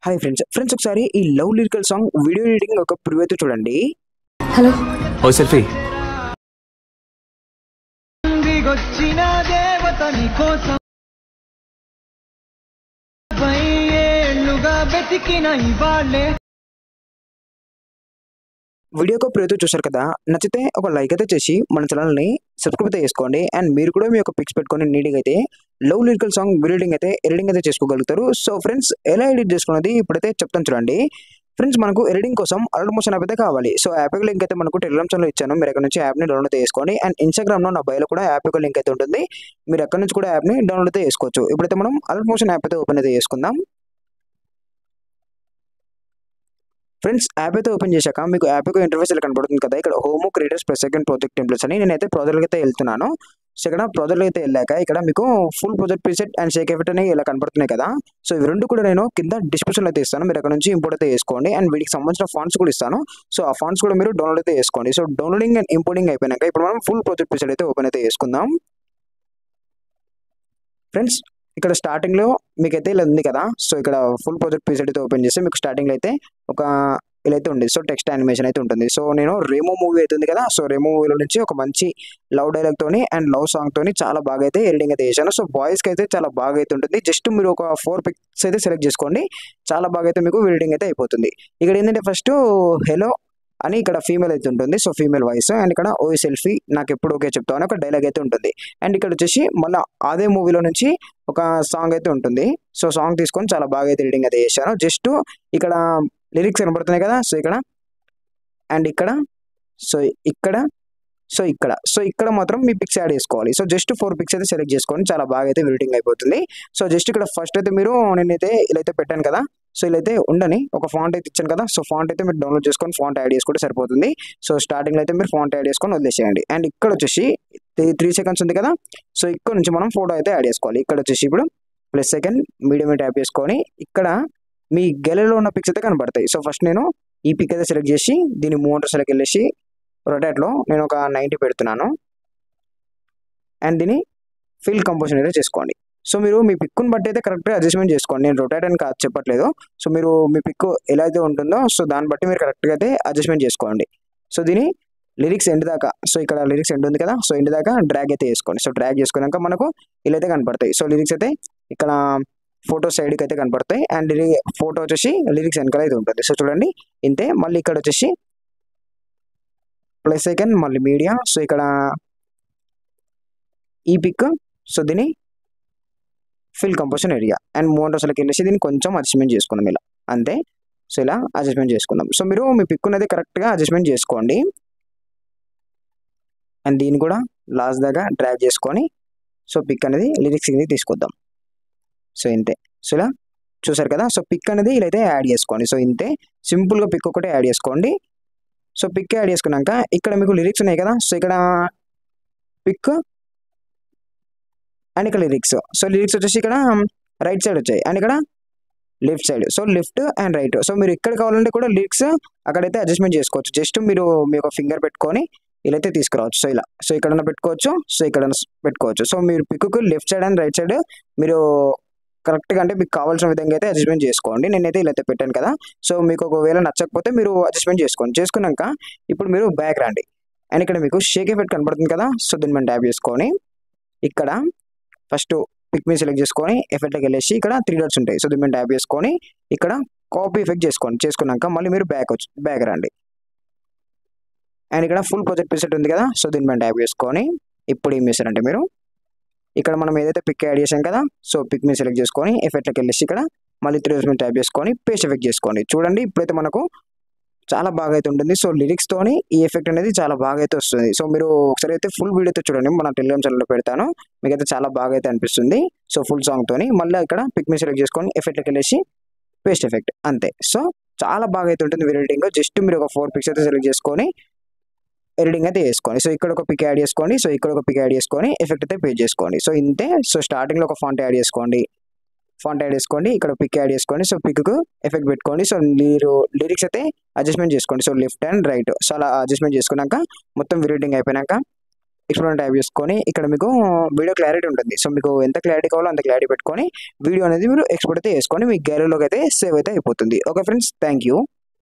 Hi friends ఒకసారి ఈ love lyrical song video editing ఒక ప్రివ్యూ అయితే చూడండి. హలో ఓ సెల్ఫీ దిగొచ్చిన దేవతని కోసం ఏళ్ళుగా వెతికిన ఇవాళ్ళే వీడియో ఒక ప్రివ్యూ చూశారు కదా, నచ్చితే ఒక లైక్ అయితే చేసి మన ఛానల్ని సబ్స్క్రైబ్ అయితే చేసుకోండి. అండ్ మీరు కూడా మీ యొక్క పిక్స్ పెట్టుకొని నీట్గా అయితే love lyrical song video editing అయితే చేసుకోగలుగుతారు. సో ఫ్రెండ్స్, ఎలా ఎడిట్ చేసుకున్నది ఇప్పుడైతే చెప్తాను చూడండి. ఫ్రెండ్స్, మనకు ఎడిటింగ్ కోసం అలర్ట్ మోషన్ యాప్ అయితే కావాలి. సో యాప్ యొక్క లింక్ అయితే మనకు టెలిగ్రామ్ ఛానల్ ఇచ్చాను. మీరు అక్కడ నుంచి యాప్ని డౌన్లోడ్ చేసుకోండి. అండ్ ఇన్స్టాగ్రామ్లో నా బయోలో కూడా యాప్ యొక్క లింక్ అయితే ఉంటుంది. మీరు అక్కడ నుంచి కూడా యాప్ని డౌన్లోడ్ అయితే చేసుకోవచ్చు. ఇప్పుడైతే మనం అలర్ట్ మోషన్ యాప్ అయితే ఓపెన్ అయితే చేసుకుందాం. ఫ్రెండ్స్, యాప్ అయితే ఓపెన్ చేశాక మీకు యాప్ యొక్క ఇంటర్ఫేస్ ఇలా కనబడుతుంది కదా. ఇక్కడ home creators plus second project templates అని నేనైతే ప్రాజెక్ట్ అయితే వెళ్తున్నాను. సో ఇక్కడ ప్రాజెక్ట్ అయితే వెళ్ళాక ఇక్కడ మీకు full project preset and Sheikh effect అని ఇలా కనబడుతున్నాయి కదా. సో ఇవి రెండు కూడా నేను కింద డిస్క్రిప్షన్లో అయితే ఇస్తాను. మీరు అక్కడ నుంచి ఇంపోర్ట్ అయితే చేసుకోండి. అండ్ వీటికి సంబంధించిన ఫాంట్స్ కూడా ఇస్తాను. సో ఆ ఫాంట్స్ కూడా మీరు డౌన్లోడ్ అయితే చేసుకోండి. సో డౌన్లోడింగ్ అండ్ ఇంపోర్టింగ్ అయిపోయినాక ఇప్పుడు మనం ఫుల్ ప్రాజెక్ట్ ప్రీసెట్ అయితే ఓపెన్ అయితే చేసుకుందాం. ఫ్రెండ్స్, ఇక్కడ స్టార్టింగ్లో మీకైతే ఇలా ఉంది కదా. సో ఇక్కడ ఫుల్ ప్రాజెక్ట్ ప్రీసెట్ అయితే ఓపెన్ చేస్తే మీకు స్టార్టింగ్లో అయితే ఒక ఇలా అయితే ఉంది. సో టెక్స్ట్ యానిమేషన్ అయితే ఉంటుంది. సో నేను రేమో మూవీ అయితే ఉంది కదా. సో రేమో మూవీలో నుంచి ఒక మంచి లవ్ డైలాగ్ తోని అండ్ లవ్ సాంగ్ తోని చాలా బాగా అయితే ఎడిటింగ్ అయితే చేశాను. సో బాయ్స్కి అయితే చాలా బాగా అయితే ఉంటుంది. జస్ట్ మీరు ఒక 4 పిక్స్ అయితే సెలెక్ట్ చేసుకోండి. చాలా బాగా అయితే మీకు ఎడిటింగ్ అయితే అయిపోతుంది. ఇక్కడ ఏంటంటే ఫస్ట్ హెలో అని ఇక్కడ ఫీమేల్ అయితే ఉంటుంది. So female voice. అండ్ ఇక్కడ ఓ సెల్ఫీ నాకు ఎప్పుడు ఓకే చెప్తాను అని ఒక డైలాగ్ అయితే ఉంటుంది. అండ్ ఇక్కడ వచ్చేసి మళ్ళీ అదే మూవీలో నుంచి ఒక సాంగ్ అయితే ఉంటుంది. సో సాంగ్ తీసుకొని చాలా బాగా అయితే ఎడిటింగ్ అయితే చేశాను. జస్ట్ ఇక్కడ లిరిక్స్ కనబడుతున్నాయి కదా. సో ఇక్కడ అండ్ ఇక్కడ సో ఇక్కడ సో ఇక్కడ మాత్రం మీ పిక్స్ యాడ్ చేసుకోవాలి. సో జస్ట్ 4 పిక్స్ అయితే సెలెక్ట్ చేసుకోండి. చాలా బాగా అయితే ఎడిటింగ్ అయిపోతుంది. సో జస్ట్ ఇక్కడ ఫస్ట్ అయితే మీరు నేనైతే ఇలా అయితే పెట్టాను కదా. సో ఇలా అయితే ఉండని ఒక ఫాంట్ అయితే ఇచ్చాను కదా. సో ఫాంట్ అయితే మీరు డౌన్లోడ్ చేసుకొని ఫాంట్ యాడ్ చేసుకుంటే సరిపోతుంది. సో స్టార్టింగ్లో అయితే మీరు ఫాంట్ యాడ్ చేసుకొని వదిలేసేయండి. అండ్ ఇక్కడ వచ్చేసి 3 సెకండ్స్ ఉంది కదా. సో ఇక్కడ నుంచి మనం ఫోటో అయితే యాడ్ చేసుకోవాలి. ఇక్కడ వచ్చేసి ఇప్పుడు ప్లస్ సెకండ్ మీడియం ట్యాప్ చేసుకొని ఇక్కడ మీ గెలరీలో ఉన్న పిక్స్ అయితే కనబడతాయి. సో ఫస్ట్ నేను ఈ పిక్ అయితే సెలెక్ట్ చేసి దీని మోటార్స్లోకి వెళ్ళేసి రొటేట్లో నేను ఒక 90 పెడుతున్నాను. అండ్ దీన్ని ఫిల్ కంపోజిషన్ అయితే చేసుకోండి. సో మీరు మీ పిక్ను బట్టి అయితే కరెక్ట్గా అడ్జస్ట్మెంట్ చేసుకోండి. నేను రొటేట్ అని కాదు చెప్పట్లేదు. సో మీరు మీ పిక్ ఎలా అయితే ఉంటుందో సో దాన్ని బట్టి మీరు కరెక్ట్గా అయితే అడ్జస్ట్మెంట్ చేసుకోండి. సో దీని లిరిక్స్ ఎండ్ దాకా, సో ఇక్కడ లిరిక్స్ ఎండ్ ఉంది కదా. సో ఎండ్ దాకా డ్రాగ్ అయితే చేసుకోండి. సో డ్రాగ్ చేసుకున్నాక మనకు ఇలా అయితే కనపడతాయి. సో లిరిక్స్ అయితే ఇక్కడ ఫోటో సైడ్కి అయితే కనపడతాయి. అండ్ ఫోటో వచ్చేసి లిరిక్స్ వెనకాల అయితే ఉంటుంది. సో చూడండి ఇంతే. మళ్ళీ ఇక్కడ వచ్చేసి ప్లస్ సెకండ్ మళ్ళీ మీడియా. సో ఇక్కడ ఈ పిక్ సో దీన్ని ఫిల్ కంపోజిషన్ ఏరియా అండ్ మోటార్స్లోకి వెళ్ళేసి దీన్ని కొంచెం అడ్జస్ట్మెంట్ చేసుకుందాం ఇలా అంతే. సో ఇలా అడ్జస్ట్మెంట్ చేసుకుందాం. సో మీరు మీ పిక్ అనేది కరెక్ట్గా అడ్జస్ట్మెంట్ చేసుకోండి. అండ్ దీన్ని కూడా లాస్ట్ దాకా డ్రాగ్ చేసుకొని సో పిక్ అనేది లిరిక్స్ అనేది తీసుకొద్దాం. సో ఇంతే. సో ఇలా చూసారు కదా. సో పిక్ అనేది ఇలా అయితే యాడ్ చేసుకోండి. సో ఇంతే సింపుల్గా పిక్ ఒకటే యాడ్ చేసుకోండి. సో పిక్ యాడ్ చేసుకున్నాక ఇక్కడ మీకు లిరిక్స్ ఉన్నాయి కదా. సో ఇక్కడ పిక్ అండ్ ఇక్కడ లిరిక్స్. సో లిరిక్స్ వచ్చేసి ఇక్కడ రైట్ సైడ్ వచ్చాయి అండ్ ఇక్కడ left side. So left and right. So మీరు ఎక్కడ కావాలంటే కూడా లిరిక్స్ అక్కడైతే అడ్జస్ట్మెంట్ చేసుకోవచ్చు. జస్ట్ మీరు మీ యొక్క ఫింగర్ పెట్టుకొని ఇలా అయితే తీసుకురావచ్చు. సో ఇలా సో ఇక్కడన్నా పెట్టుకోవచ్చు. సో ఇక్కడ పెట్టుకోవచ్చు. సో మీరు pic left side and right side మీరు కరెక్ట్గా అంటే మీకు కావాల్సిన విధంగా అయితే అడ్జస్ట్మెంట్ చేసుకోండి. నేనైతే ఇలా అయితే పెట్టాను కదా. సో మీకు ఒకవేళ నచ్చకపోతే మీరు అడ్జస్ట్మెంట్ చేసుకోండి. చేసుకున్నాక ఇప్పుడు మీరు బ్యాక్ రండి. అండ్ ఇక్కడ మీకు షేక్ ఎఫెక్ట్ కనబడుతుంది కదా. సో దీన్ని మనం ట్యాప్ చేసుకొని ఇక్కడ ఫస్ట్ పిక్ మీద సెలెక్ట్ చేసుకొని ఎఫెక్ట్లోకి వెళ్ళేసి ఇక్కడ 3 డాట్స్ ఉంటాయి. సో దీన్ని మనం ట్యాప్ చేసుకొని ఇక్కడ కాపీ ఎఫెక్ట్ చేసుకోండి. చేసుకున్నాక మళ్ళీ మీరు బ్యాక్ రండి. అండ్ ఇక్కడ ఫుల్ ప్రాజెక్ట్ ప్రీసెట్ ఉంది కదా. సో దీన్ని మనం ట్యాప్ చేసుకొని ఇప్పుడు ఏం చేస్తారంటే మీరు ఇక్కడ మనం ఏదైతే పిక్ యాడ్ చేసాం కదా. సో పిక్ మీద సెలెక్ట్ చేసుకొని ఎఫెక్ట్లోకి వెళ్ళేసి ఇక్కడ మళ్ళీ 3 డాట్స్ మీద ట్యాప్ చేసుకొని పేస్ట్ ఎఫెక్ట్ చేసుకోండి. చూడండి ఇప్పుడైతే మనకు చాలా బాగా అయితే ఉంటుంది. సో లిరిక్స్తోని ఈ ఎఫెక్ట్ అనేది చాలా బాగా అయితే వస్తుంది. సో మీరు ఒకసారి అయితే ఫుల్ వీడియో అయితే చూడండి. మన టెలిగ్రామ్ ఛానల్లో పెడతాను. మీకైతే చాలా బాగా అయితే అనిపిస్తుంది. సో ఫుల్ సాంగ్తోని మళ్ళీ ఇక్కడ పిక్ మీద సెలెక్ట్ చేసుకొని ఎఫెక్ట్లోకి వెళ్ళేసి పేస్ట్ ఎఫెక్ట్ అంతే. సో చాలా బాగా అయితే ఉంటుంది ఎడిటింగ్. జస్ట్ మీరు ఒక 4 పిక్స్ అయితే సెలెక్ట్ చేసుకొని ఎడిటింగ్ అయితే చేసుకోండి. సో ఇక్కడ ఒక పిక్ యాడ్ చేసుకోండి. సో ఇక్కడ ఒక పిక్ యాడ్ చేసుకొని ఎఫెక్ట్ అయితే పేస్ట్ చేసుకోండి. సో ఇంతే. సో స్టార్టింగ్లో ఒక ఫాంట్ యాడ్ చేసుకోండి. ఇక్కడ పిక్ యాడ్ చేసుకోండి. సో పిక్కు ఎఫెక్ట్ పెట్టుకోండి. సో మీరు లిరిక్స్ అయితే అడ్జస్ట్మెంట్ చేసుకోండి. So left and right. So అలా అడ్జస్ట్మెంట్ చేసుకున్నాక మొత్తం ఎడిటింగ్ అయిపోయినాక ఎక్స్పోర్ట్ ట్యాప్ చేసుకొని ఇక్కడ మీకు వీడియో క్లారిటీ ఉంటుంది. సో మీకు ఎంత క్లారిటీ కావాలో అంత క్లారిటీ పెట్టుకొని వీడియో అనేది మీరు ఎక్స్పోర్ట్ అయితే చేసుకొని మీ గ్యాలరీలోకి అయితే సేవ్ అయితే అయిపోతుంది. Okay friends, thank you.